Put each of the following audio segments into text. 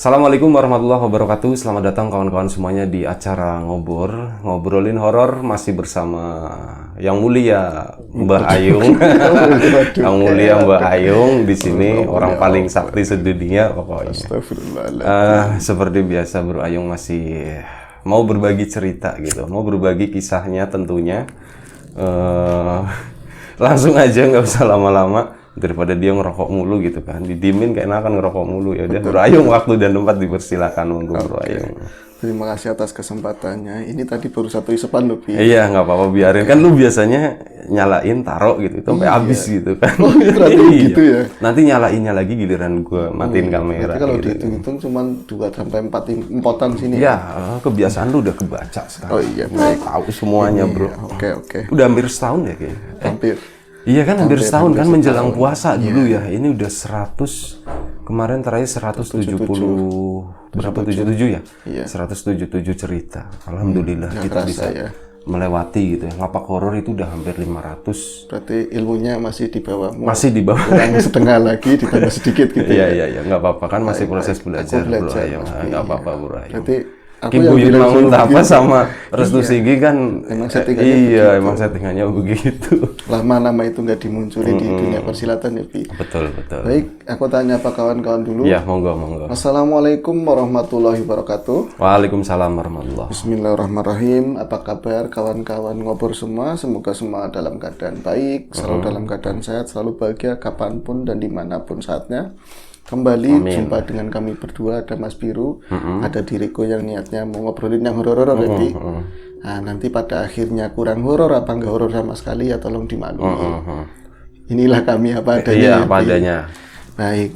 Assalamualaikum warahmatullahi wabarakatuh. Selamat datang kawan-kawan semuanya di acara ngobrolin horor masih bersama Yang Mulia Mbah Ayung. Yang Mulia Mbah Ayung di sini orang paling sakti sedunia pokoknya. Astagfirullahaladzim. Seperti biasa Bro Ayung masih mau berbagi cerita gitu, mau berbagi kisahnya tentunya. Langsung aja nggak usah lama-lama. Daripada dia ngerokok mulu gitu kan, didimin kayak enakan ngerokok mulu. Ya udah Bro Ayung, waktu dan tempat dipersilakan monggo Bro Ayung. Terima kasih atas kesempatannya. Ini tadi baru satu isepan loh, Bi. Iya, nggak apa-apa, biarin. Kan lu biasanya nyalain, taruh gitu, itu sampai habis gitu kan. Oh, ternyata gitu ya. Nanti nyalainnya lagi giliran gua matiin kamera. Berarti kalau gitu. dihitung-hitung cuma 2-4 empotan sini. Ya, kebiasaan lu udah kebaca sekarang. Oh iya, baik. Tahu semuanya, Bro. Oke. Udah hampir setahun ya kayaknya. Hampir. Iya kan hampir setahun kan menjelang setahun. puasa dulu ya. Ini udah 100, kemarin terakhir 170 berapa 77 ya? Iya. 177 cerita. Alhamdulillah kita bisa melewati gitu ya. Lapak horor itu udah hampir 500. Berarti ilmunya masih di bawahmu. Masih di bawah. Kurang setengah lagi ditambah sedikit gitu. Iya, nggak apa-apa kan masih proses belajar Bro Ayung. Nggak apa-apa Bro Ayung. Berarti aku Kim yang Buyut bilang Mangun suruh apa begitu. sama Restu Sigi kan Emang settingannya iya begitu. emang settingannya begitu. Lama nama itu nggak dimunculi di dunia persilatan ya, Bi. Betul. Baik, aku tanya apa kawan-kawan dulu. Iya, monggo. Assalamualaikum warahmatullahi wabarakatuh. Waalaikumsalam warahmatullahi. Bismillahirrahmanirrahim. Apa kabar kawan-kawan ngobor semua? Semoga semua dalam keadaan baik, selalu dalam keadaan sehat, selalu bahagia kapanpun dan dimanapun saatnya. Kembali jumpa dengan kami berdua, ada Mas Biru, ada diriku yang niatnya mau ngobrolin yang horor-horor Bi. Nah, nanti pada akhirnya kurang horor apa enggak horor sama sekali ya tolong dimaklumi. Inilah kami apa adanya. Iya, ya, apa Bi. adanya. Baik.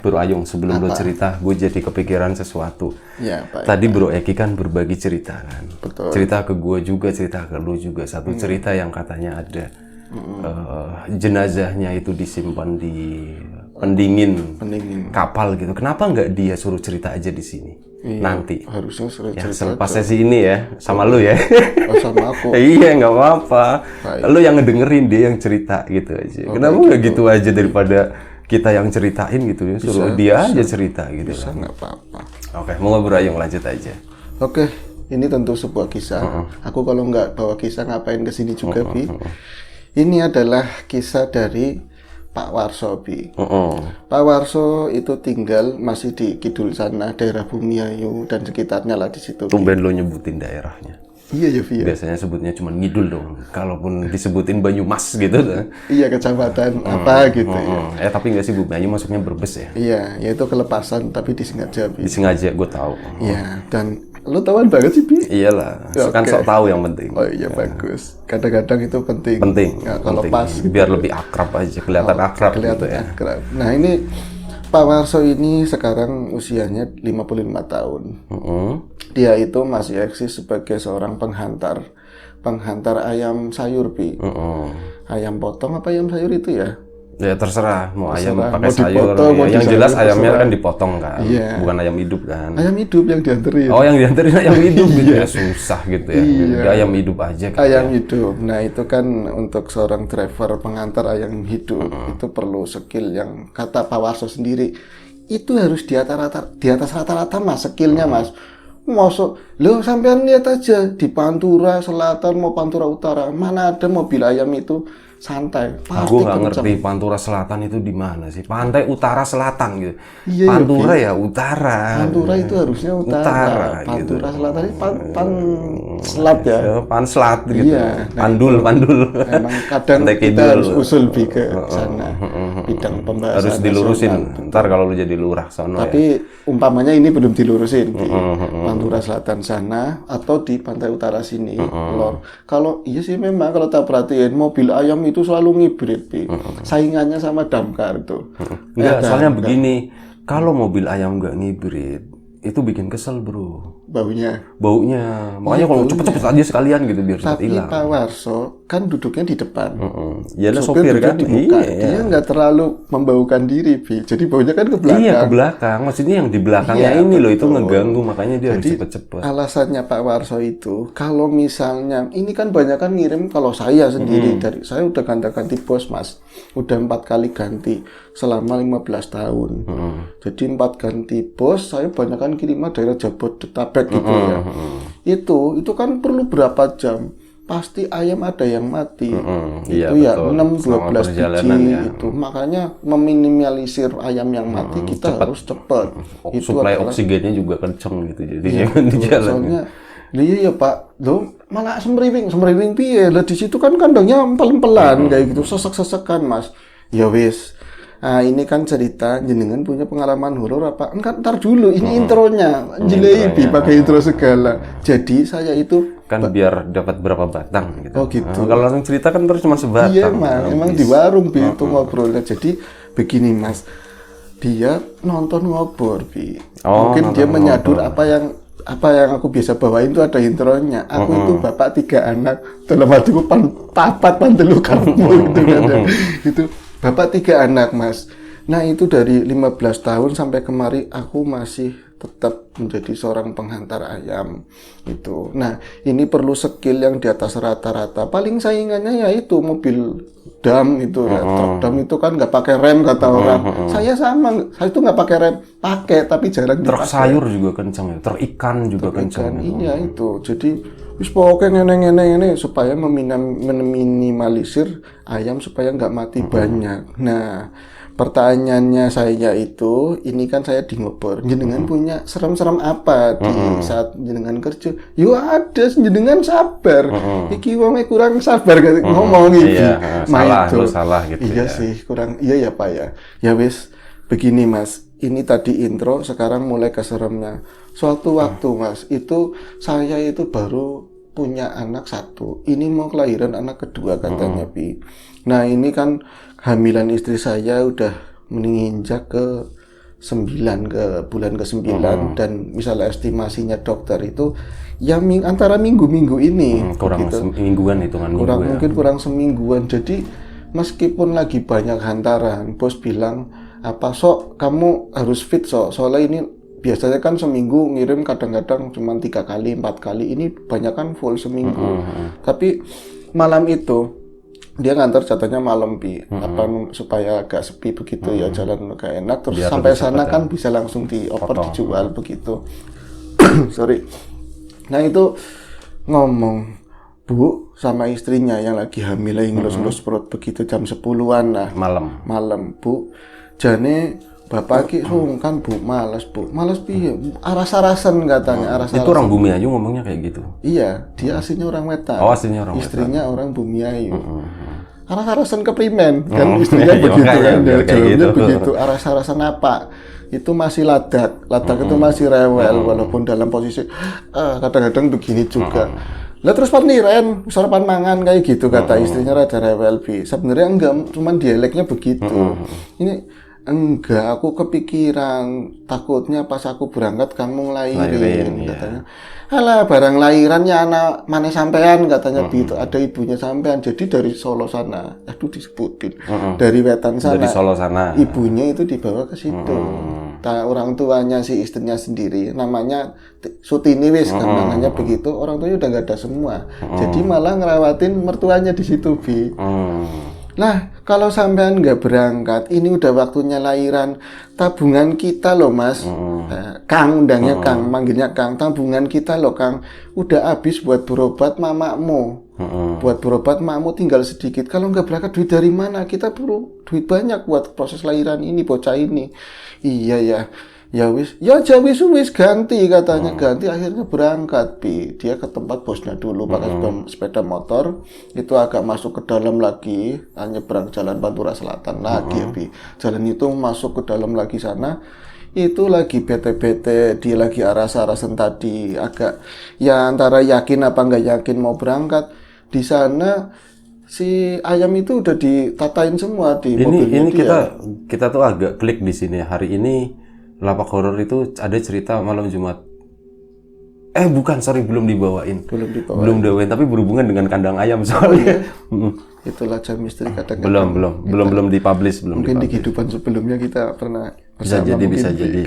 Bro Ayung, sebelum lo cerita, gue jadi kepikiran sesuatu. Ya, baik. Tadi Bro Eki kan berbagi cerita kan. Betul. Cerita ke gue juga, cerita ke lo juga. Satu cerita yang katanya ada jenazahnya itu disimpan di pendingin kapal gitu. Kenapa nggak dia suruh cerita aja di sini? Nanti. Harusnya sudah Ya, cerita. selepas sesi ini ya, sama lu ya. Oh, sama aku. Iya, nggak apa-apa. Baik. Lu yang ngedengerin, dia yang cerita gitu aja. Kenapa nggak gitu aja daripada kita yang ceritain gitu ya? Suruh dia aja cerita gitu. Bisa nggak apa-apa. Oke, mau Bro Ayung lanjut aja. Oke, ini tentu sebuah kisah. Aku kalau nggak bawa kisah ngapain kesini juga, Bi. Ini adalah kisah dari Pak Warso, Bi. Pak Warso itu tinggal masih di Kidul sana, daerah Bumiayu dan sekitarnya lah di situ. Bi. Tumben lo nyebutin daerahnya. Iya ya, Bi. Ya. Biasanya sebutnya cuma ngidul dong. Kalaupun disebutin Banyumas gitu. Iya, kecamatan apa gitu ya. Tapi nggak sih Bumiayu masuknya Brebes ya? Iya, yaitu kelepasan tapi disengaja, Bi. Disengaja, gue tahu. Iya, dan lo tahuan banget sih, Bi. Iyalah, kan sok tahu yang penting. Oh iya, bagus. Kadang-kadang itu penting. Ya, kalau penting. pas gitu. Biar lebih akrab aja, kelihatan akrab Kelihatan gitu ya. akrab. Nah, ini Pak Warso ini sekarang usianya 55 tahun. Dia itu masih eksis sebagai seorang penghantar ayam sayur, Bi. Ayam potong apa ayam sayur itu ya? Ya terserah, mau ayam pakai Mau sayur. dipotong, mau Yang jelas disayur, ayamnya terserah. kan dipotong kan, Iya. bukan ayam hidup kan. Ayam hidup yang dianterin. Oh, yang dianterin ayam hidup gitu ya, susah gitu ya. Iya. Dia ayam hidup aja gitu. Ayam hidup. Nah, itu kan untuk seorang driver pengantar ayam hidup itu perlu skill yang kata Pak Warso sendiri itu harus di atas rata-rata Mas, skillnya Mas. Masuk, lo sampean lihat aja di Pantura Selatan mau Pantura Utara, mana ada mobil ayam itu santai. Gue nggak ngerti Pantura Selatan itu di mana sih? Pantai Utara Selatan gitu. Iya, Pantura ya utara. Pantura itu harusnya utara. Pantura gitu. Selatan ini selat ya. Panslat gitu. Iya, nah Pandul. Emang kadang Pantai kita Kidul. harus usul ke sana. Bidang pembahasan Harus dilurusin. nasional. Ntar kalau lu jadi lurah sono ya. Tapi umpamanya ini belum dilurusin di Pantura Selatan sana atau di Pantai Utara sini, Lor. Kalau iya sih memang kalau tak perhatiin mobil ayam itu selalu ngibrit, Bi. Saingannya sama damkar itu. Enggak, soalnya begini, kalau mobil ayam nggak ngibrit, itu bikin kesel bro. baunya. Makanya kalau cepet-cepet aja sekalian gitu biar cepat Tapi hilang. Pak Warso kan duduknya di depan. Ya lah sopir duduk kan. di muka. Iya. Dia nggak terlalu membaukan diri, Bi. Jadi baunya kan ke belakang. Iya ke belakang. Maksudnya yang di belakangnya Iya, ini loh itu betul. ngeganggu makanya dia harus Jadi cepet-cepet. alasannya Pak Warso itu kalau misalnya ini kan banyak kan ngirim, kalau saya sendiri dari saya udah ganti bos Mas, udah 4 kali ganti selama 15 tahun. Jadi 4 ganti bos, saya banyak kan kiriman daerah Jabodetabek gitu ya. Itu kan perlu berapa jam? Pasti ayam ada yang mati. Iya, Itu ya betul. 6-12 Selama perjalanan biji ya. itu. Makanya meminimalisir ayam yang mati kita harus cepat. Itu Suplai adalah oksigennya juga kenceng gitu jadi jangan di jalan. soalnya iya ya Pak, lo malah semriwing piye lah, di situ kan kandangnya pelan-pelan kayak gitu, sesek-sesekan Mas. Ya wis. Nah, ini kan cerita jenengan punya pengalaman horor apa? Enggak, ntar dulu, ini intronya. Jelebi pakai intro segala. Jadi saya itu Kan biar dapat berapa batang gitu. Oh gitu. Nah, kalau langsung cerita kan terus cuma sebatang. iya emang di warung Bi itu ngobrolnya. Jadi begini Mas, dia nonton ngobor Bi. Mungkin dia menyadur apa yang aku biasa bawain itu ada intronya. Aku itu bapak 3 anak, dalam hatiku papat pantelu karmu gitu kan. Itu bapak 3 anak Mas. Nah itu dari 15 tahun sampai kemari aku masih tetap menjadi seorang penghantar ayam itu. Nah ini perlu skill yang di atas rata-rata. Paling saingannya ya itu mobil dam itu ya. Truk dam itu kan nggak pakai rem kata orang. Saya sama, saya itu nggak pakai rem, pakai tapi jarang Truk dipakai. sayur juga kencang ya, truk ikan juga kencang. Iya itu. Jadi wis pokoknya ngene supaya meminimalisir ayam supaya nggak mati banyak. Nah pertanyaannya saya itu, ini kan saya di ngobor, jenengan punya serem-serem apa di saat jenengan kerja? Yo ada, jenengan sabar. Iki wonge kurang sabar ngomong iki. Iya, salah gitu iya ya. sih, kurang. Iya ya Pak ya. Ya wis, begini Mas. Ini tadi intro, sekarang mulai ke seremnya. Suatu waktu Mas, itu saya itu baru punya anak 1. Ini mau kelahiran anak kedua katanya Pi. Nah ini kan hamilan istri saya udah menginjak ke 9, ke bulan ke-9 dan misalnya estimasinya dokter itu ya antara minggu-minggu ini Kurang semingguan hitungan minggu ya. mungkin kurang semingguan. Jadi meskipun lagi banyak hantaran, bos bilang apa sok kamu harus fit soalnya ini biasanya kan seminggu ngirim kadang-kadang cuma 3 kali 4 kali, ini banyak kan full seminggu. Tapi malam itu dia ngantar jatuhnya malam Pi, apa supaya agak sepi begitu ya, jalan agak enak, terus Biar sampai lebih sana cepat kan bisa langsung dioper dijual begitu. Sorry. Nah itu ngomong Bu sama istrinya yang lagi hamil lagi ngelus-ngelus perut begitu jam 10-an lah malam Bu, jane bapak ki sungkan Bu, malas piye, aras-arasan katanya, aras-arasan. Itu orang Bumiayu ngomongnya kayak gitu. Iya, dia aslinya orang Wetan. Oh, aslinya orang Istrinya orang Bumiayu. Aras-arasan keprimen kan istrinya iya, begitu makanya, kan, biar kayak jawabnya gitu. begitu. Aras-arasan apa? Itu masih ladak itu masih rewel walaupun dalam posisi kadang-kadang begini juga. Lah terus pandiren, sarapan mangan kayak gitu kata istrinya, rada rewel Bi. Sebenarnya enggak, cuman dialeknya begitu. Ini enggak, aku kepikiran takutnya pas aku berangkat kamu ngelahirin katanya. Alah barang lahirannya anak mana sampean katanya begitu, ada ibunya sampean. Jadi dari Solo sana, aduh disebutin, dari Wetan sana, Dari Solo sana. ibunya itu dibawa ke situ. Orang tuanya si istrinya sendiri namanya Sutini wis kan namanya begitu, orang tuanya udah nggak ada semua. Jadi malah ngerawatin mertuanya di situ Bi. Nah, kalau sampean nggak berangkat, ini udah waktunya lahiran, tabungan kita loh Mas, Kang, undangnya Kang, manggilnya Kang, tabungan kita loh Kang, udah habis buat berobat mamakmu, buat berobat mamakmu tinggal sedikit, kalau nggak berangkat duit dari mana, kita perlu duit banyak buat proses lahiran ini, bocah ini. Iya ya. Ya wis ganti katanya, ganti akhirnya berangkat Bi. Dia ke tempat bosnya dulu pakai sepeda motor, itu agak masuk ke dalam lagi, nyebrang jalan Pantura Selatan lagi ya Bi. Jalan itu masuk ke dalam lagi sana, itu lagi bete-bete, dia lagi aras-arasan tadi, agak ya antara yakin apa nggak yakin mau berangkat. Di sana si ayam itu udah ditatain semua di mobilnya ini dia. kita tuh agak klik di sini hari ini. Lapak horor itu ada cerita malam Jumat Bukan, sorry, belum dibawain. Belum dibawain, tapi berhubungan dengan kandang ayam soalnya. Itulah Jam Misteri kadang-kadang. Belum dipublish, Mungkin di kehidupan sebelumnya kita pernah bisa bersama, jadi.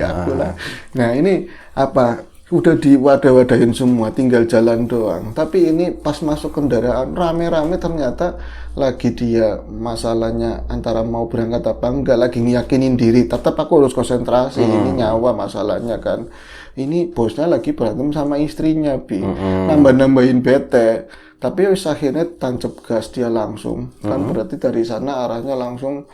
Nah, ini apa? Udah diwadah-wadahin semua, tinggal jalan doang. Tapi ini pas masuk kendaraan rame-rame ternyata lagi dia masalahnya antara mau berangkat apa enggak, lagi ngiyakinin diri. Tetap aku harus konsentrasi, ini nyawa masalahnya kan. Ini bosnya lagi berantem sama istrinya, nambah-nambahin bete. Tapi wis akhirnya tancap gas dia langsung. Kan berarti dari sana arahnya langsung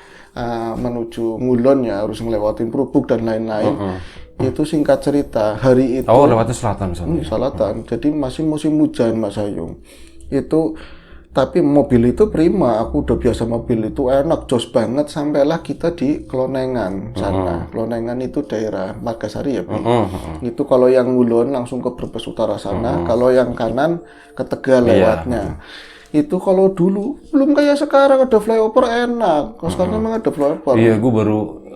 menuju Ngulon ya, harus ngelewatin Prubuk dan lain-lain. Itu singkat cerita, hari itu lewatnya selatan selatan. Jadi masih musim hujan, Mas Ayung. Itu tapi mobil itu prima, aku udah biasa mobil itu enak, jos banget. Sampailah kita di Klonengan sana. Klonengan itu daerah Margasari ya, Itu kalau yang Ngulon langsung ke Brebes Utara sana, kalau yang kanan ke Tegal lewatnya. Itu kalau dulu belum kayak sekarang ada flyover enak. Kalau sekarang memang ada flyover. Iya, gue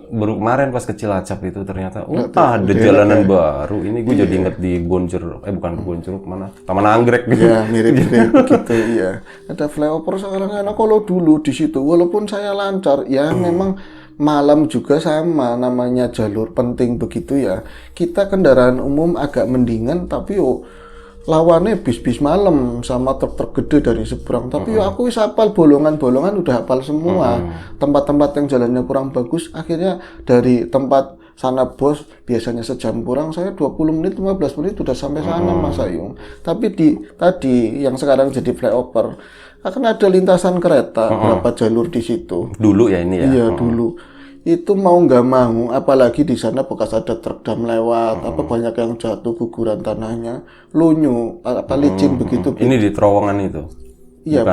baru kemarin pas ke Cilacap itu ternyata ada jalanan baru. Ini gue jadi inget di Bonjer, bukan Bonjeruk, mana? Taman Anggrek gitu. Ya, mirip-mirip gitu, iya. Ada flyover sekarang enak. Kalau dulu di situ walaupun saya lancar, ya memang malam juga sama, namanya jalur penting begitu ya. Kita kendaraan umum agak mendingan, tapi lawannya bis-bis malam sama truk-truk gede dari seberang. Tapi aku wis hafal bolongan-bolongan, udah hafal semua. Tempat-tempat yang jalannya kurang bagus, akhirnya dari tempat sana bos biasanya sejam kurang, saya 20 menit 15 menit sudah sampai sana, Mas Ayung. Tapi tadi yang sekarang jadi flyover akan ada lintasan kereta, berapa jalur di situ. Dulu ya ini ya. Iya, dulu. Itu mau nggak mau, apalagi di sana bekas ada truk dam lewat, banyak yang jatuh guguran tanahnya, lunyu, licin begitu. Ini di terowongan itu? Iya,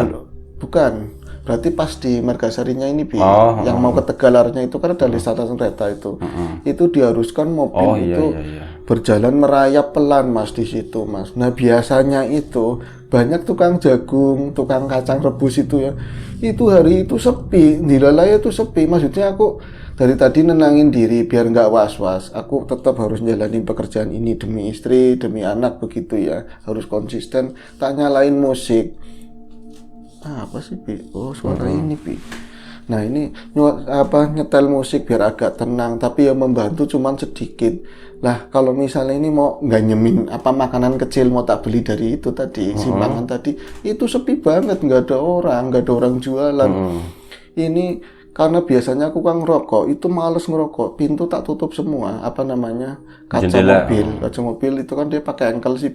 bukan. Berarti pas di Margasarinya ini, yang mau ke Tegalarnya itu kan ada lintasan kereta itu. Itu diharuskan mobil itu berjalan merayap pelan, Mas, di situ, Mas. Nah, biasanya itu banyak tukang jagung, tukang kacang rebus itu ya. Itu hari itu sepi, Dilalaya itu sepi. Maksudnya aku dari tadi nenangin diri biar nggak was-was. Aku tetap harus jalanin pekerjaan ini demi istri, demi anak begitu ya. Harus konsisten. Tak nyalain musik. Apa sih, Pi? Oh, suara ini, Pi. Nah, ini nyetel musik biar agak tenang, tapi yang membantu cuman sedikit. Lah, kalau misalnya ini mau nggak nyemin makanan kecil mau tak beli dari itu tadi, simpangan tadi, itu sepi banget, nggak ada orang jualan. Ini karena biasanya aku kan ngerokok, itu males ngerokok, pintu tak tutup semua, kaca jendela. Kaca mobil itu kan dia pakai engkel sih,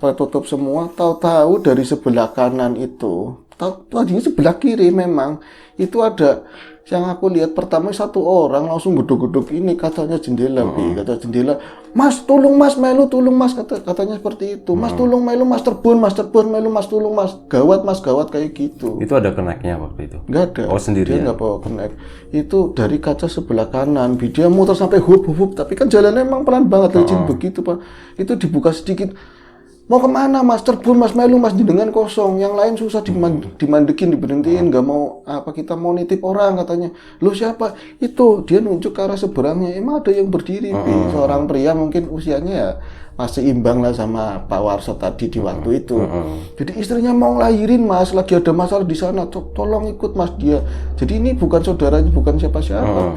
tutup semua. Tahu-tahu dari sebelah kanan itu, tadinya sebelah kiri memang itu ada yang aku lihat pertama satu orang langsung geduk-geduk ini kacanya jendela, kata jendela, Mas tolong Mas, melu tolong Mas, katanya seperti itu, Mas tolong melu Mas, terbun melu Mas, tolong Mas, gawat kayak gitu. Itu ada keneknya waktu itu? Nggak ada. Oh, sendirian? Dia nggak bawa kenek. Itu dari kaca sebelah kanan, dia muter sampai hub, tapi kan jalannya emang pelan banget, licin begitu, Pak. Itu dibuka sedikit. Mau kemana Mas? Terbun Mas, melu Mas, dengan kosong. Yang lain susah dimandekin, diberhentiin, nggak mau kita mau nitip orang katanya. Lu siapa? Itu dia nunjuk ke arah seberangnya. Emang ada yang berdiri, seorang pria mungkin usianya ya masih imbang lah sama Pak Warso tadi di waktu itu. Jadi istrinya mau ngelahirin Mas, lagi ada masalah di sana. Tolong ikut Mas dia. Jadi ini bukan saudaranya, bukan siapa-siapa,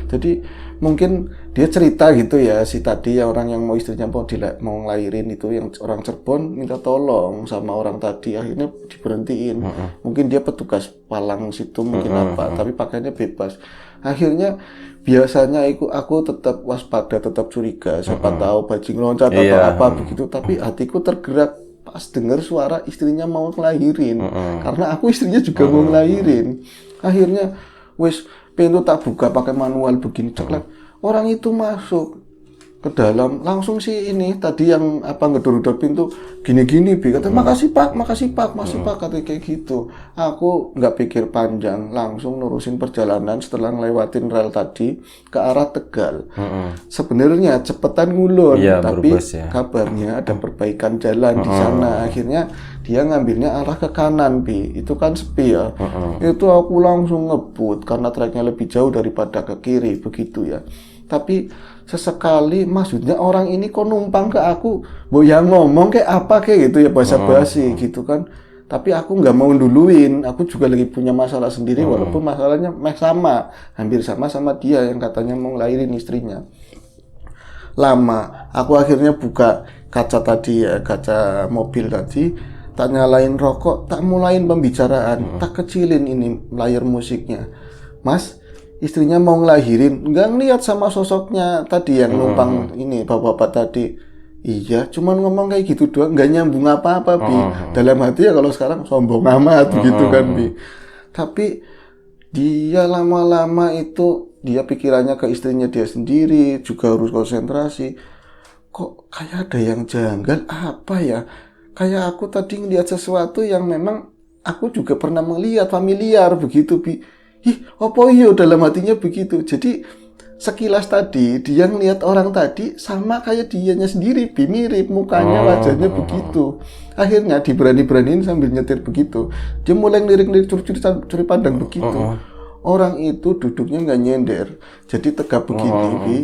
Jadi mungkin dia cerita gitu ya, si tadi ya orang yang mau istrinya mau ngelahirin itu yang orang Cirebon minta tolong sama orang tadi, akhirnya diberhentiin. Mungkin dia petugas palang situ mungkin tapi pakainya bebas. Akhirnya biasanya aku tetap waspada, tetap curiga, siapa tahu bajing loncat atau apa begitu, tapi hatiku tergerak pas dengar suara istrinya mau ngelahirin. Karena aku istrinya juga mau ngelahirin. Akhirnya wis pintu tak buka pakai manual begini, ceklek. Orang itu masuk ke dalam, langsung sih ini tadi yang ngedor-dor pintu gini-gini, kata makasih pak, kata kayak gitu. Aku nggak pikir panjang, langsung nurusin perjalanan setelah ngelewatin rel tadi ke arah Tegal. Sebenarnya cepetan Ngulon, tapi kabarnya ada perbaikan jalan di sana. Akhirnya dia ngambilnya arah ke kanan, itu kan sepi ya. Itu aku langsung ngebut karena treknya lebih jauh daripada ke kiri begitu ya. Tapi sesekali maksudnya orang ini kok numpang ke aku, yang ngomong kayak apa kayak gitu ya, basa-basi gitu kan. Tapi aku nggak mau duluin, aku juga lagi punya masalah sendiri, walaupun masalahnya hampir sama dia yang katanya mau ngelahirin istrinya. Lama, aku akhirnya buka kaca tadi ya, kaca mobil tadi, tak nyalain rokok, tak mulain pembicaraan, tak kecilin ini layar musiknya. Mas, istrinya mau ngelahirin, nggak ngeliat sama sosoknya tadi yang numpang ini, bapak-bapak tadi. Iya, cuman ngomong kayak gitu doang, nggak nyambung apa-apa, Bi. Dalam hati ya kalau sekarang sombong amat gitu kan, Bi. Tapi dia lama-lama itu, dia pikirannya ke istrinya dia sendiri, juga harus konsentrasi. Kok kayak ada yang janggal, apa ya? Kayak aku tadi ngeliat sesuatu yang memang aku juga pernah melihat, familiar begitu, Bi. Ih, apa iya dalam hatinya begitu. Jadi sekilas tadi dia ngelihat orang tadi sama kayak dianya sendiri, Bi, mirip mukanya, wajahnya begitu. Akhirnya diberani-beraniin sambil nyetir begitu. Dia mulai ngelirik-ngelirik curi pandang begitu. Orang itu duduknya nggak nyender, jadi tegap begini, Bi.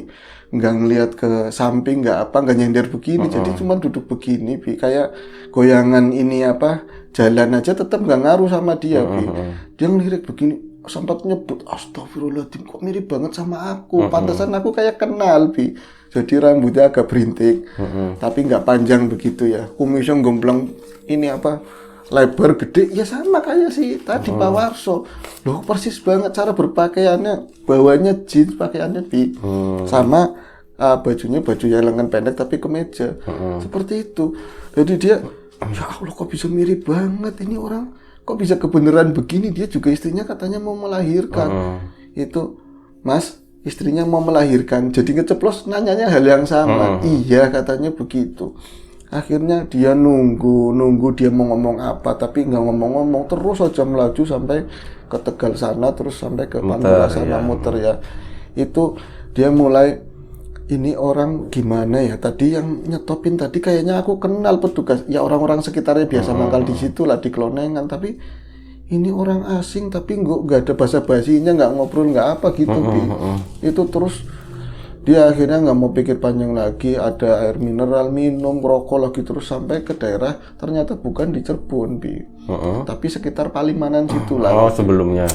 Nggak ngelihat ke samping, nggak nyender begini, jadi cuma duduk begini, Bi. Kayak goyangan ini apa, jalan aja tetap nggak ngaruh sama dia, Bi. Dia ngelirik begini, sempat nyebut, astagfirullahaladzim, kok mirip banget sama aku. Pantesan aku kayak kenal, Bi. Jadi rambutnya agak berintik, tapi nggak panjang begitu ya. Kumisnya gomblong, ini apa, lebar, gede, ya sama kayak si tadi Pak Warso. Loh, persis banget cara berpakaiannya, bawahnya jeans pakaiannya, Bi. Sama bajunya baju yang lengan pendek tapi kemeja. Seperti itu. Jadi dia, ya Allah, kok bisa mirip banget ini orang. Kok bisa kebenaran begini, dia juga istrinya katanya mau melahirkan. Itu, Mas, istrinya mau melahirkan, jadi ngeceplos nanyanya hal yang sama. Iya, katanya begitu. Akhirnya dia nunggu dia mau ngomong apa, tapi nggak ngomong-ngomong, terus aja melaju sampai ke Tegal sana, terus sampai ke Pantura sana, muter ya. Itu dia mulai, ini orang gimana ya, tadi yang nyetopin tadi kayaknya aku kenal petugas, ya orang-orang sekitarnya biasa mangkal di situ lah, di Klonengan, tapi ini orang asing, tapi nggak ada basa-basinya, nggak ngobrol, nggak apa gitu, Bi. Itu terus dia akhirnya nggak mau pikir panjang lagi, ada air mineral, minum, rokok lagi, terus sampai ke daerah, ternyata bukan di Cirebon, Bi. Tapi sekitar Palimanan situ lah. Oh, sebelumnya.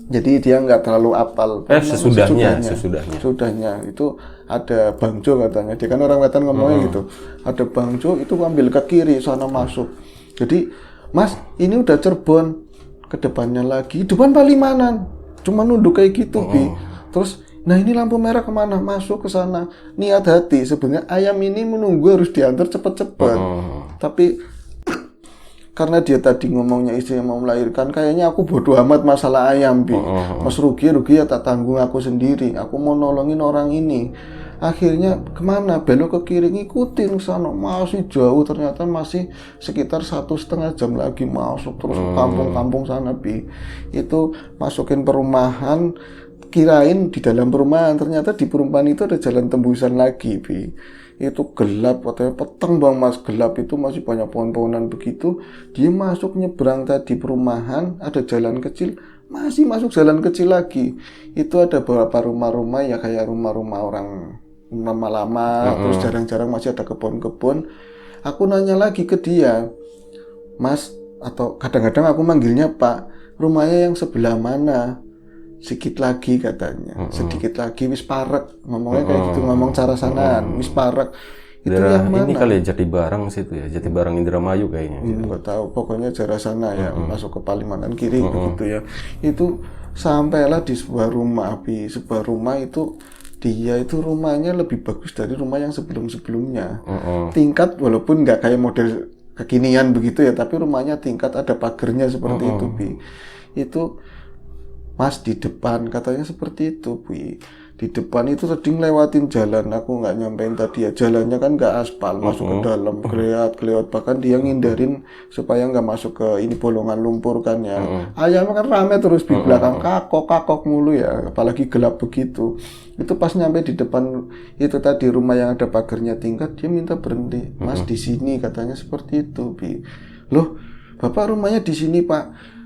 Jadi dia nggak terlalu apal. Sesudahnya itu ada Bang Jo katanya. Dia kan orang Wetan ngomongnya gitu. Ada Bang Jo itu ambil ke kiri sana masuk. Jadi, Mas, ini udah Cirebon. Ke depannya lagi, depan Palimanan. Cuma nunduk kayak gitu, Bi. Terus, nah ini lampu merah kemana? Masuk ke sana. Niat hati sebenarnya ayam ini menunggu harus diantar cepet-cepet. Tapi karena dia tadi ngomongnya istrinya mau melahirkan, kayaknya aku bodoh amat masalah ayam, Bi. Mas rugi ya tak tanggung aku sendiri. Aku mau nolongin orang ini. Akhirnya kemana? Belok ke kiri, ngikutin ke sana. Masih jauh, ternyata masih sekitar 1,5 jam lagi masuk terus ke kampung-kampung sana, Bi. Itu masukin perumahan, kirain di dalam perumahan, ternyata di perumahan itu ada jalan tembusan lagi, Bi. Itu gelap, katanya peteng bang Mas, gelap itu masih banyak pohon-pohonan begitu. Dia masuk nyebrang tadi perumahan, ada jalan kecil, masih masuk jalan kecil lagi. Itu ada beberapa rumah-rumah ya kayak rumah-rumah orang lama-lama, terus jarang-jarang masih ada kebun-kebun. Aku nanya lagi ke dia, Mas, atau kadang-kadang aku manggilnya Pak, rumahnya yang sebelah mana? Sedikit lagi katanya, sedikit lagi wis parek, ngomongnya kayak gitu, ngomong cara sanaan, wis parek. Itu yang mana? Ini kali ya Jatibarang situ ya, Jatibarang Indramayu kayaknya. Nggak tahu, pokoknya jarak sana ya, masuk ke Palimanan kiri begitu ya. Itu sampailah di sebuah rumah, Bi. Sebuah rumah itu dia itu rumahnya lebih bagus dari rumah yang sebelum-sebelumnya. Tingkat walaupun nggak kayak model kekinian begitu ya, tapi rumahnya tingkat, ada pagernya seperti itu, Bi. Itu Mas di depan, katanya seperti itu, Bu. Di depan itu tadi ngelewatin jalan, aku nggak nyampein tadi ya, jalannya kan nggak aspal, masuk ke dalam, kelewat, bahkan dia ngindarin supaya nggak masuk ke ini bolongan lumpur kan ya. Ayamnya kan rame terus di belakang, kakok mulu ya, apalagi gelap begitu. Itu pas nyampe di depan itu tadi rumah yang ada pagarnya tingkat, dia minta berhenti. Mas di sini, katanya seperti itu, Bi. Loh, Bapak rumahnya di sini, Pak.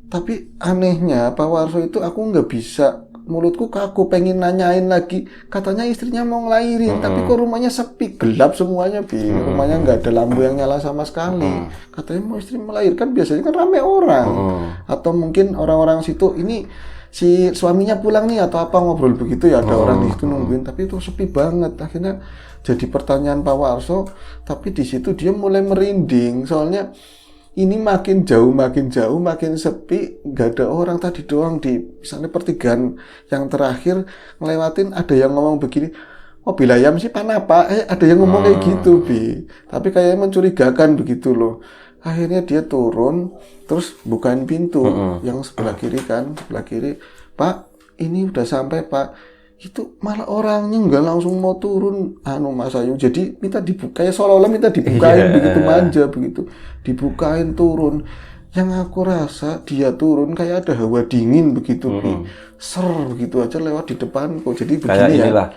Tapi anehnya Pak Warso itu aku nggak bisa mulutku kaku, pengen nanyain lagi. Katanya istrinya mau ngelahirin, tapi kok rumahnya sepi, gelap semuanya, Bi. Rumahnya nggak ada lampu yang nyala sama sekali. Katanya mau istri melahirkan, biasanya kan rame orang. Atau mungkin orang-orang situ, ini si suaminya pulang nih atau apa, ngobrol begitu ya, ada orang di situ nungguin, tapi itu sepi banget. Akhirnya jadi pertanyaan Pak Warso, tapi di situ dia mulai merinding, soalnya ini makin jauh, makin sepi, nggak ada orang. Tadi doang di misalnya pertigaan yang terakhir ngelewatin, ada yang ngomong begini, mobil ayam sih panapa, ada yang ngomong kayak gitu, Bi. Tapi kayaknya mencurigakan begitu loh. Akhirnya dia turun, terus bukain pintu yang sebelah kiri kan, sebelah kiri. Pak, ini udah sampai, Pak. Itu malah orangnya nggak langsung mau turun, Mas Ayu. Jadi minta dibuka, ya seolah-olah minta dibukain, begitu manja begitu. Dibukain turun. Yang aku rasa dia turun kayak ada hawa dingin begitu, ser begitu aja lewat di depanku. Jadi begini kayak ya. Inilah,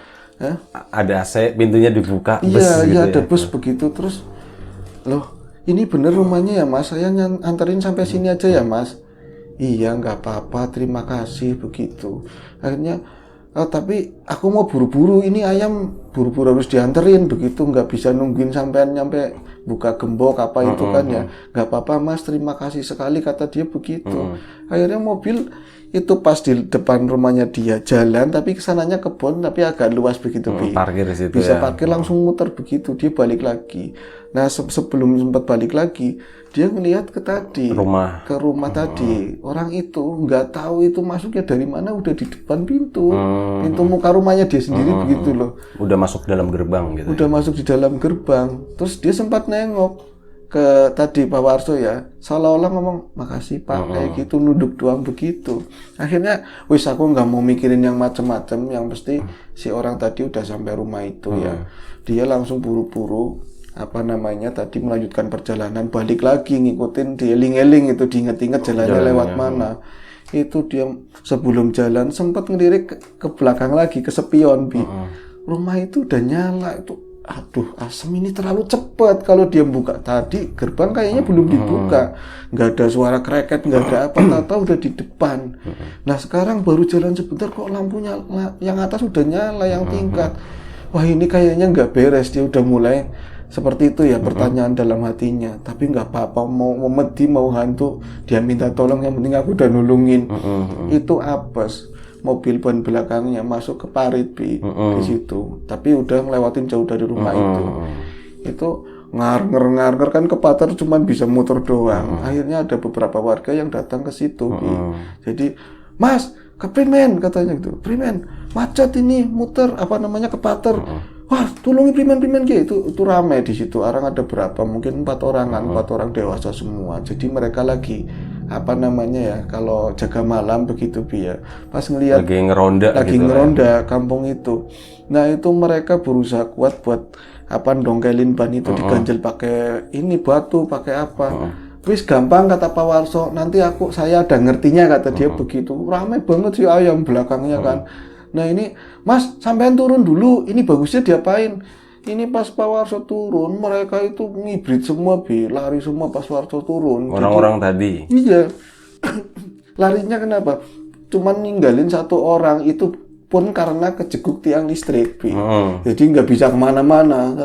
ada AC, pintunya dibuka, Iya, gitu ada bus begitu. Terus, loh, ini bener rumahnya ya, Mas? Saya anterin sampai sini aja ya, Mas? Iya, nggak apa-apa, terima kasih begitu. Akhirnya, tapi aku mau buru-buru, ini ayam buru-buru harus dianterin begitu, nggak bisa nungguin sampean nyampe buka gembok apa itu kan ya. Nggak apa-apa, Mas, terima kasih sekali, kata dia begitu. Akhirnya mobil itu pas di depan rumahnya dia jalan, tapi kesananya kebun tapi agak luas begitu, Bi. Parkir di situ Bisa ya. parkir langsung muter begitu, dia balik lagi. Nah, sebelum sempat balik lagi, dia ngelihat ke rumah tadi. Orang itu nggak tahu itu masuknya dari mana, udah di depan pintu muka rumahnya dia sendiri begitu loh. Udah masuk dalam gerbang gitu. Udah masuk di dalam gerbang. Terus dia sempat nengok ke tadi Pak Warso ya, seolah-olah ngomong makasih Pak, kayak gitu, nunduk doang begitu. Akhirnya wis aku nggak mau mikirin yang macem-macem, yang pasti si orang tadi udah sampai rumah itu ya. Dia langsung buru-buru tadi melanjutkan perjalanan, balik lagi ngikutin, dieling-eling itu, diinget-inget jalannya lewat mana. Itu dia sebelum jalan sempat ngelirik ke belakang lagi, ke spion, Bi. Rumah itu udah nyala, itu aduh, asem ini terlalu cepat. Kalau dia buka tadi, gerbang kayaknya belum dibuka, nggak ada suara kreket, nggak ada apa, tahu udah di depan. Nah sekarang baru jalan sebentar kok lampunya yang atas udah nyala, yang tingkat. Wah ini kayaknya nggak beres. Dia udah mulai seperti itu ya, pertanyaan dalam hatinya. Tapi nggak apa-apa, mau memedi, mau hantu, dia minta tolong, yang penting aku udah nulungin. Itu apes, mobil ban belakangnya masuk ke parit, Bi, di situ. Tapi udah ngelewatin jauh dari rumah itu. Itu ngar kan ke pater cuman bisa muter doang. Akhirnya ada beberapa warga yang datang ke situ, Bi. Jadi, Mas, ke Primen katanya gitu. Primen, macet ini, muter ke pater. Wah, tolongin Primen gitu. Itu ramai di situ. Orang ada berapa? Mungkin 4 orang dewasa semua. Jadi mereka lagi kalau jaga malam begitu, Bi ya. Pas ngelihat lagi ngeronda kampung itu. Nah, itu mereka berusaha kuat buat dongkelin ban itu, diganjel pakai ini batu, pakai apa. Wis gampang kata Pak Warso, nanti saya ada ngertinya kata dia begitu. Ramai banget sih ayam belakangnya kan. Nah ini, Mas, sampean turun dulu, ini bagusnya diapain? Ini pas Pak Warso turun, mereka itu ngibrit semua, Bi, lari semua pas Warso turun. Orang-orang tadi? Iya, larinya kenapa? Cuman ninggalin 1 orang, itu pun karena kejeguk tiang listrik, Bi. Jadi nggak bisa kemana-mana.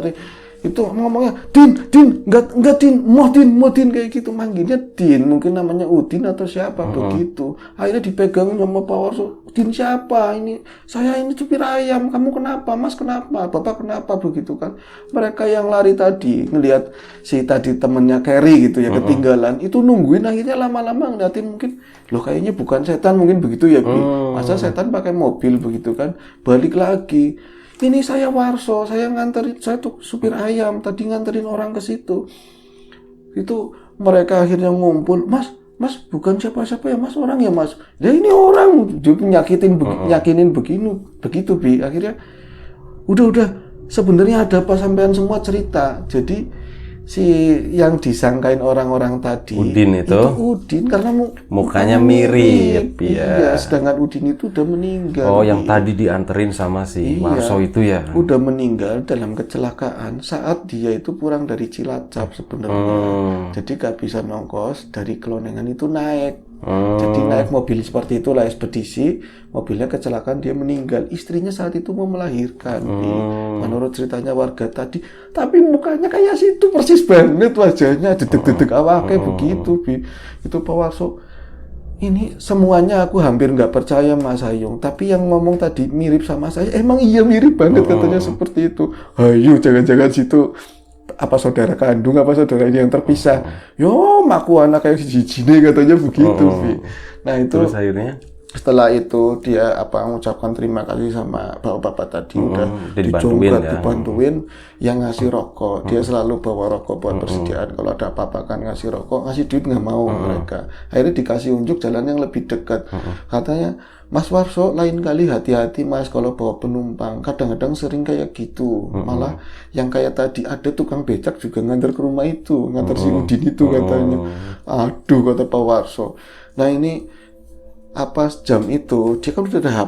Itu ngomongnya, Din, enggak Din, mau Din, kayak gitu, manggilnya Din, mungkin namanya Udin atau siapa begitu. Akhirnya dipegang sama Pak Warso, Din siapa ini? Saya ini supir ayam, kamu kenapa? Mas kenapa? Bapak kenapa? Begitu kan. Mereka yang lari tadi, ngelihat si tadi temennya Kerry gitu ya, ketinggalan, itu nungguin, akhirnya lama-lama ngeliatin, mungkin, loh kayaknya bukan setan, mungkin begitu ya, Bi. Masa setan pakai mobil begitu kan, balik lagi. Ini saya Warso, saya tuh supir ayam, tadi nganterin orang ke situ. Itu mereka akhirnya ngumpul, Mas bukan siapa-siapa ya Mas, orang ya Mas. Ya ini orang, dia yakinin begitu, Bi. Akhirnya udah sebenarnya ada apa, sampean semua cerita. Jadi si yang disangkain orang-orang tadi Udin itu Udin karena mukanya mirip ya. Iya, sedangkan Udin itu udah meninggal. Oh, yang tadi dianterin sama si Warso itu ya. Udah meninggal dalam kecelakaan saat dia itu pulang dari Cilacap sebenarnya. Jadi gak bisa nongkos, dari Kelonengan itu naik Jadi naik mobil seperti itulah ekspedisi, mobilnya kecelakaan, dia meninggal. Istrinya saat itu mau melahirkan. Menurut ceritanya warga tadi, tapi mukanya kayak situ persis banget wajahnya, dedek-dedek awak kayak begitu, Bi. Itu Pak Warso. Ini semuanya aku hampir nggak percaya Mas Hayung, tapi yang ngomong tadi mirip sama saya, emang iya mirip banget katanya seperti itu. Hayu, jangan-jangan situ apa saudara kandung, apa saudara ini yang terpisah. Yo, maku anak kayak jijine katanya begitu, Vi. Nah itu. Terus akhirnya? Setelah itu dia mengucapkan terima kasih sama bapak-bapak tadi udah dijongkat, dibantuin, yang ngasih rokok. Dia selalu bawa rokok buat persediaan. Kalau ada apa-apa kan ngasih rokok, ngasih duit nggak mau mereka. Akhirnya dikasih unjuk jalan yang lebih dekat. Katanya, Mas Warso, lain kali hati-hati Mas kalau bawa penumpang. Kadang-kadang sering kayak gitu. Malah yang kayak tadi ada tukang becak juga nganter ke rumah itu, nganter si Udin itu katanya. Aduh, kata Pak Warso. Nah ini apa jam itu dia kan udah ada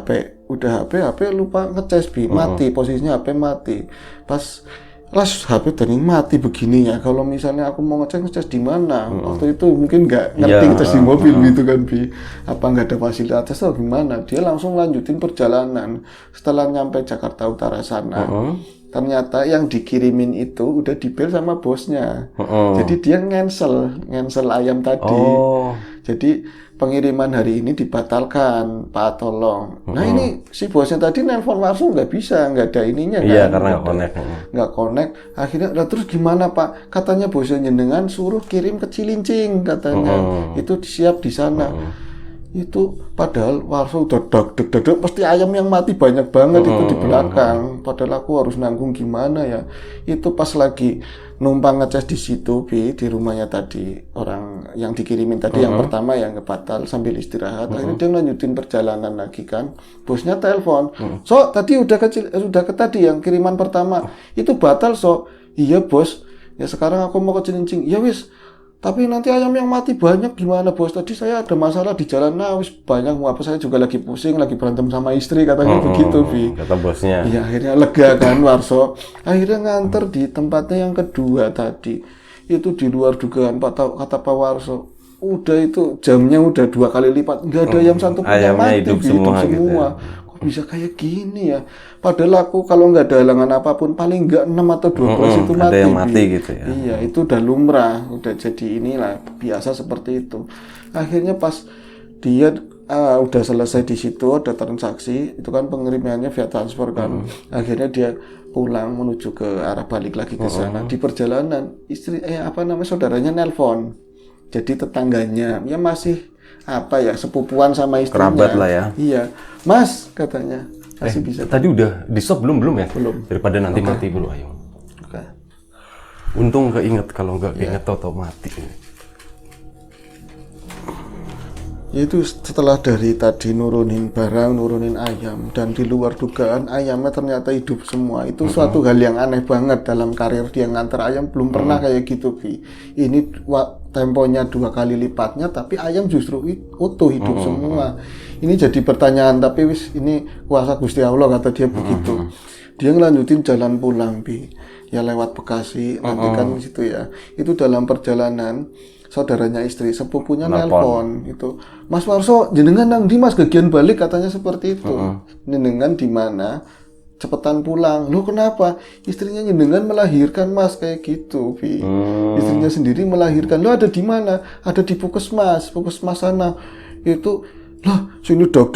HP lupa ngecas, Bi, mati posisinya, HP mati pas HP tadi mati begini ya. Kalau misalnya aku mau ngecas di mana waktu itu mungkin nggak ngerti ngecas di mobil gitu kan, Bi, apa nggak ada fasilitas atau gimana. Dia langsung lanjutin perjalanan. Setelah nyampe Jakarta Utara sana ternyata yang dikirimin itu udah dibel sama bosnya. Jadi dia ngensel ayam tadi. Jadi pengiriman hari ini dibatalkan, Pak, tolong. Nah ini si bosnya tadi nelpon langsung nggak bisa, nggak ada ininya kan? Iya, karena nggak connect. Akhirnya, terus gimana Pak? Katanya bosnya jenengan suruh kirim ke Cilincing katanya. Itu siap di sana. Itu padahal Warso udah deg-deg pasti ayam yang mati banyak banget itu di belakang. Padahal aku harus nanggung gimana ya. Itu pas lagi numpang ngecas di situ, Bi, di rumahnya tadi orang yang dikirimin tadi yang pertama yang batal sambil istirahat. Akhirnya dia lanjutin perjalanan lagi kan. Bosnya telepon. So, tadi udah ke tadi yang kiriman pertama itu batal, so. Iya, Bos. Ya sekarang aku mau ke Cilincing. Ya wis. Tapi nanti ayam yang mati banyak gimana, Bos? Tadi saya ada masalah di jalan, wis banyak, apa saya juga lagi pusing, lagi berantem sama istri, katanya begitu, Bi. Kata bosnya. Iya, akhirnya lega kan Warso. Akhirnya nganter di tempatnya yang kedua tadi. Itu di luar dugaan, kata Pak Warso. Udah itu jamnya udah 2 kali lipat, nggak ada ayam satu pun yang mati, hidup semua. Gitu ya. Bisa kayak gini ya. Padahal aku kalau nggak ada halangan apapun paling nggak 6 atau 12 itu mati. Ada yang mati gitu ya. Iya, itu udah lumrah, udah jadi inilah biasa seperti itu. Akhirnya pas dia udah selesai di situ, ada transaksi, itu kan pengirimannya via transfer kan. Akhirnya dia pulang menuju ke arah balik lagi ke sana. Di perjalanan saudaranya nelpon. Jadi tetangganya, ya masih sepupuan sama istrinya. Kerabat lah ya. Iya, Mas katanya masih bisa. Tadi udah di stop belum ya? Belum. Daripada nanti mati dulu, ayo. Untung keinget, kalau nggak keinget tau mati. Itu setelah dari tadi nurunin barang, nurunin ayam, dan di luar dugaan ayamnya ternyata hidup semua. Itu suatu hal yang aneh banget dalam karir dia nganter ayam, belum pernah kayak gitu, Bi. Ini temponya 2 kali lipatnya, tapi ayam justru utuh hidup semua. Ini jadi pertanyaan, tapi ini kuasa Gusti Allah, kata dia begitu. Dia ngelanjutin jalan pulang, Bi. Ya lewat Bekasi, nanti kan situ ya. Itu dalam perjalanan saudaranya istri, sepupunya nelpon itu, Mas Warso, jenengan nang di Mas gagian balik, katanya seperti itu. Jenengan di mana? Cepetan pulang. Loh kenapa? Istrinya jenengan melahirkan, Mas, kayak gitu, Bi. Istrinya sendiri melahirkan. Lo ada di mana? Ada di puskesmas sana. Itu lah, sini duk.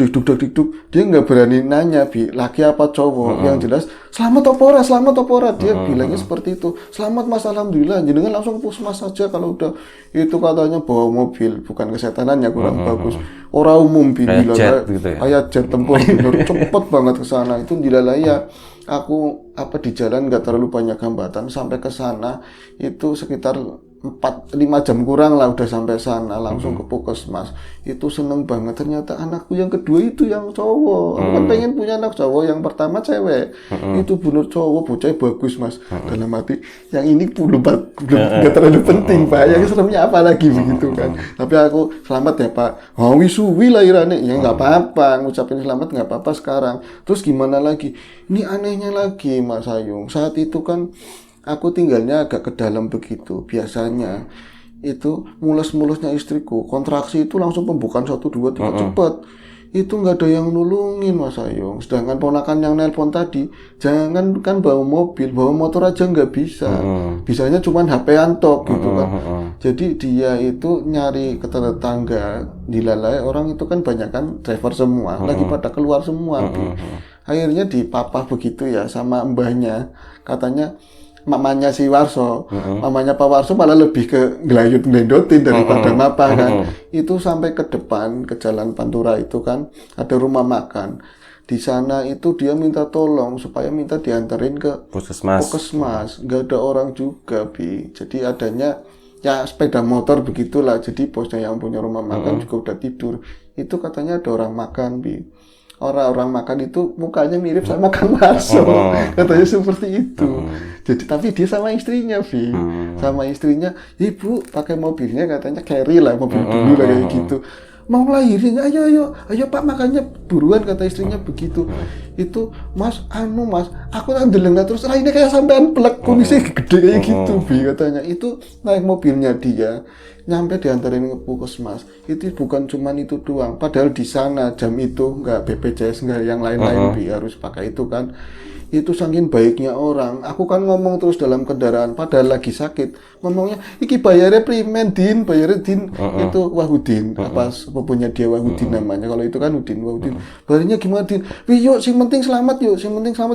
Dia nggak berani nanya, Bi, laki apa cowok. Yang jelas, selamat opora. Dia bilangnya seperti itu. Selamat, Mas, alhamdulillah. Jenengan langsung puskesmas saja kalau udah itu, katanya bawa mobil, bukan kesetanannya kurang bagus. Orang umum, Bi, kayak jet tempur, cepet banget ke sana. Itu dilalaya. Aku di jalan nggak terlalu banyak hambatan, sampai ke sana itu sekitar 4-5 jam kurang lah udah sampai sana, langsung ke puskesmas. Itu seneng banget, ternyata anakku yang kedua itu yang cowok. Aku kan pengen punya anak cowok, yang pertama cewek. Itu bener cowok, bocah bagus, Mas. Dalam hati, yang ini belum gak terlalu penting, Pak. Yang seremnya apa lagi begitu kan. Tapi aku, selamat ya, Pak. Wisuwi lahirannya, ya nggak apa-apa, ngucapin selamat nggak apa-apa sekarang. Terus gimana lagi? Ini anehnya lagi, Mas Hayung. Saat itu kan aku tinggalnya agak ke dalam begitu. Biasanya itu mulus-mulusnya istriku, kontraksi itu langsung pembukaan 1, 2, 3 cepet. Itu nggak ada yang nulungin Mas Ayung. Sedangkan ponakan yang nelpon tadi, jangan kan bawa mobil, bawa motor aja nggak bisa. Bisanya cuma HP-an tok gitu kan. Jadi dia itu nyari ke tetangga, dilalai orang itu kan banyak kan driver semua, lagi pada keluar semua. Akhirnya dipapah begitu ya sama mbahnya, katanya mamanya si Warso, mamanya Pak Warso malah lebih ke ngelayut-ngelendotin daripada ngapa kan. Itu sampai ke depan, ke Jalan Pantura itu kan, ada rumah makan. Di sana itu dia minta tolong supaya minta dianterin ke puskesmas. Nggak ada orang juga, Bi. Jadi adanya ya sepeda motor begitulah. Jadi bosnya yang punya rumah makan juga udah tidur. Itu katanya ada orang makan, Bi. Orang-orang makan itu mukanya mirip sama Kang Warso, katanya seperti itu. Jadi tapi dia sama istrinya, Vi, sama istrinya, ibu pakai mobilnya katanya carry lah, mobil dulu lah kayak gitu. Mau lahirin, ayo Pak makannya buruan, kata istrinya begitu. Itu Mas, aku kan deleng terus ini kayak sampean plek kondisi gede kayak gitu, Vi, katanya. Itu naik mobilnya dia, nyampe diantarin ke puskesmas. Itu bukan cuman itu doang, padahal di sana jam itu nggak BPJS nggak yang lain-lain, Bi, harus pakai itu kan. Itu saking baiknya orang, aku kan ngomong terus dalam kendaraan padahal lagi sakit, ngomongnya iki bayarnya primen din, itu Wahudin, apa punya dia Wahudin namanya, kalau itu kan Udin Wahudin. Bayarnya gimana din? Wih, yuk sing penting selamat,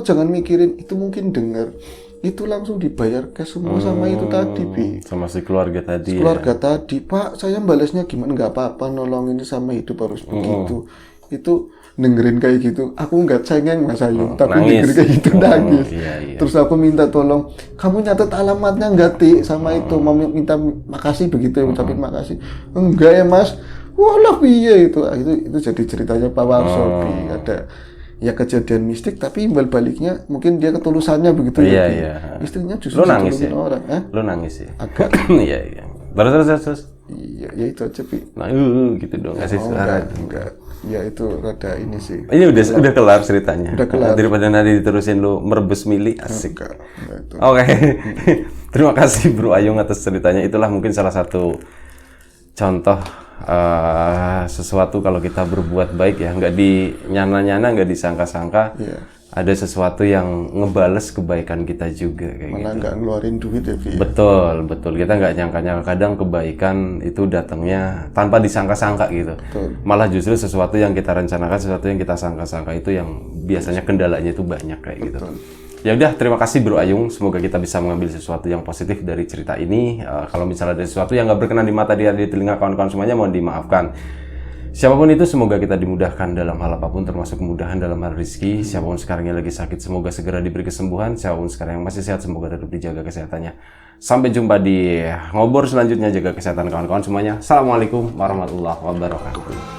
jangan mikirin itu, mungkin dengar itu langsung dibayar cash semua sama itu tadi, Bi. Sama si keluarga tadi. Keluarga tadi, Pak, saya balasnya gimana? Nggak apa-apa, nolongin sama hidup harus begitu. Itu dengerin kayak gitu, aku nggak cengeng Mas Ayu, tapi nangis. dengerin kayak gitu nangis. Iya. Terus aku minta tolong, kamu nyatet alamatnya nggak, Ti, sama itu, mau minta makasih begitu, ucapin makasih. Enggak ya Mas, walah piye itu jadi ceritanya Pak Warso, Bi. Ada ya kejadian mistik, tapi imbal baliknya mungkin dia ketulusannya begitu. Iya. Istrinya justru lu nangis ya? orang, Lu nangis ya? Agak. Iya. Terus. Iya, ya itu aja, Bi. Nah, gitu dong, kasih suara. Enggak. Ya itu rada ini sih. Ini udah kelar ceritanya. Udah kelar. Daripada nanti diterusin lu merebus mili, asik. Enggak itu. Oke. Terima kasih Bro Ayung atas ceritanya. Itulah mungkin salah satu contoh sesuatu kalau kita berbuat baik ya, nggak dinyana-nyana, nggak disangka-sangka. Iya. Ada sesuatu yang ngebales kebaikan kita juga kayak Malah gitu. nggak ngeluarin duit ya, Vi. Betul. Kita nggak nyangka-nyangka, kadang kebaikan itu datangnya tanpa disangka-sangka gitu. Betul. Malah justru sesuatu yang kita rencanakan, sesuatu yang kita sangka-sangka itu yang biasanya kendalanya itu banyak kayak gitu. Ya udah, terima kasih Bro Ayung. Semoga kita bisa mengambil sesuatu yang positif dari cerita ini. Kalau misalnya ada sesuatu yang nggak berkenan di mata dia, di telinga kawan-kawan semuanya, mohon dimaafkan. Siapapun itu, semoga kita dimudahkan dalam hal apapun, termasuk kemudahan dalam hal rezeki. Siapapun sekarang yang lagi sakit, semoga segera diberi kesembuhan. Siapapun sekarang yang masih sehat, semoga tetap dijaga kesehatannya. Sampai jumpa di ngobrol selanjutnya. Jaga kesehatan kawan-kawan semuanya. Assalamualaikum warahmatullahi wabarakatuh.